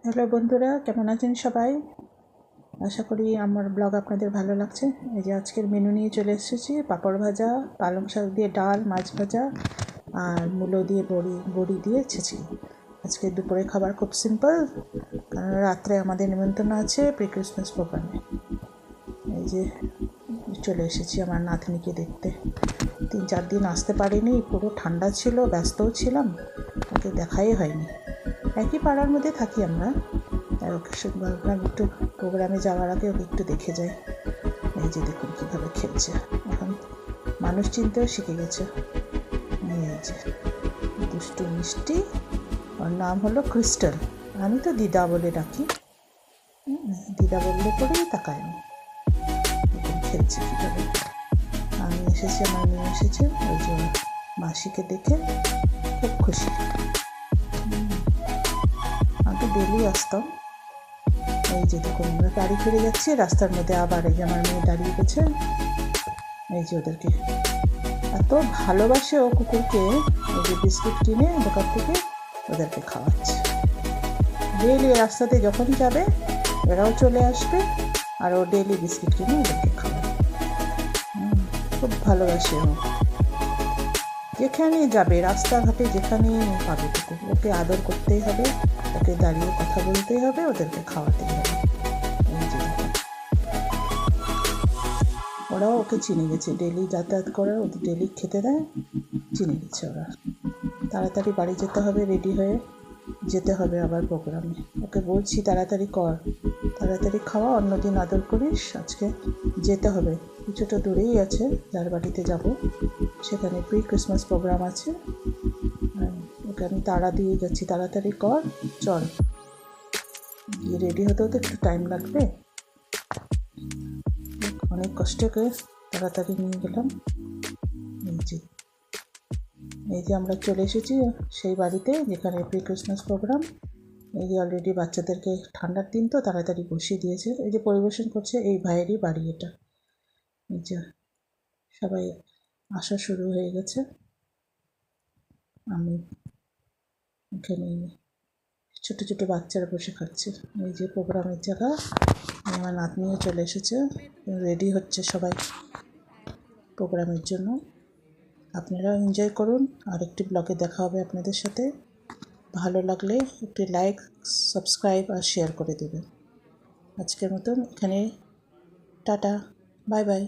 Hello বন্ধুরা, কেমন আছেন সবাই? আশা করি আমার ব্লগ আপনাদের ভালো লাগছে। এই যে আজকের মেনু নিয়ে চলে এসেছি। পাঁপড় ভাজা, পালং শাক দিয়ে ডাল, মাছ ভাজা আর মূলো দিয়ে বড়ি দিয়ে ছেঁচি। আজকে দুপুরে খাবার খুব সিম্পল, কারণ রাত্রে আমাদের নিমন্ত্রণ আছে প্রি ক্রিসমাস প্রোগ্রামে। এই যে চলে এসেছি আমার নাতনিকে দেখতে। 3-4 দিন আসতে পারিনি, পুরো ঠান্ডা ছিল, ব্যস্তও ছিলাম, ওকে দেখাই হয়নি। একই পাড়ার মধ্যে থাকি আমরা, তাই ওকে ভাবলাম একটু প্রোগ্রামে যাওয়ার আগে ওকে একটু দেখে যাই। এই যে দেখুন কীভাবে খেলছে, এখন মানুষ চিনতেও শিখে গেছে। এই যে দুষ্টু মিষ্টি, ওর নাম হলো ক্রিস্টাল, আমি তো দিদা বলে ডাকি। দিদা বললে পরেই তাকায় আমি। দেখুন খেলছে কীভাবে। আমি এসেছি, আমার মেয়ে এসেছে, ওই যে মাসিকে দেখে খুব খুশি। আমি ডেলি আসতাম। এই যে দেখুন আমরা বাড়ি ফিরে যাচ্ছি, রাস্তার মধ্যে আবার এই যে আমার মেয়ে দাঁড়িয়ে গেছে। এই যে ওদেরকে এত ভালোবাসে ও কুকুরকে, এই যে বিস্কুট কিনে দোকান থেকে ওদেরকে খাওয়াচ্ছে। ডেলি রাস্তাতে যখন যাবে এরাও চলে আসবে, আর ও ডেলি বিস্কুট কিনে ওদেরকে খাওয়াবে। খুব ভালোবাসে ও, যেখানে যাবে রাস্তাঘাটে যেখানেই পাবে কুকুর, ওকে আদর করতেই হবে, ওকে দাঁড়িয়ে কথা বলতেই হবে, ওদেরকে খাওয়াতেই হবে। ওরাও ওকে চিনে গেছে, ডেলি যাতায়াত করে, ওদের ডেলি খেতে দেয়, চিনে গেছে ওরা। তাড়াতাড়ি বাড়ি যেতে হবে, রেডি হয়ে যেতে হবে আবার প্রোগ্রামে। ওকে বলছি তাড়াতাড়ি কর, তাড়াতাড়ি খাওয়া, অন্যদিন আদর করিস, আজকে যেতে হবে। কিছুটা দূরেই আছে যার বাড়িতে যাব, সেখানে প্রি ক্রিসমাস প্রোগ্রাম আছে। ওকে আমি তাড়া দিয়ে যাচ্ছি, তাড়াতাড়ি কর, চল। গিয়ে রেডি হতেও তো একটু টাইম লাগবে, অনেক কষ্ট করে তাড়াতাড়ি নিয়ে গেলাম। এই যে আমরা চলে এসেছি সেই বাড়িতে যেখানে প্রি ক্রিসমাস প্রোগ্রাম। এই যে অলরেডি বাচ্চাদেরকে, ঠান্ডার দিন তো, তাড়াতাড়ি বসিয়ে দিয়েছে। এই যে পরিবেশন করছে এই ভাইয়েরই বাড়ি এটা। এই যে সবাই আসা শুরু হয়ে গেছে। আমি এখানে ছোটো ছোটো বাচ্চারা বসে খাচ্ছে। এই যে প্রোগ্রামের জায়গা, আমার নাতনিও চলে এসেছে, রেডি হচ্ছে সবাই প্রোগ্রামের জন্য। আপনারাও এনজয় করুন, আর একটি ব্লগে দেখা হবে আপনাদের সাথে। ভালো লাগলে একটি লাইক, সাবস্ক্রাইব আর শেয়ার করে দেবেন। আজকের মতন এখানে টাটা, বাই বাই।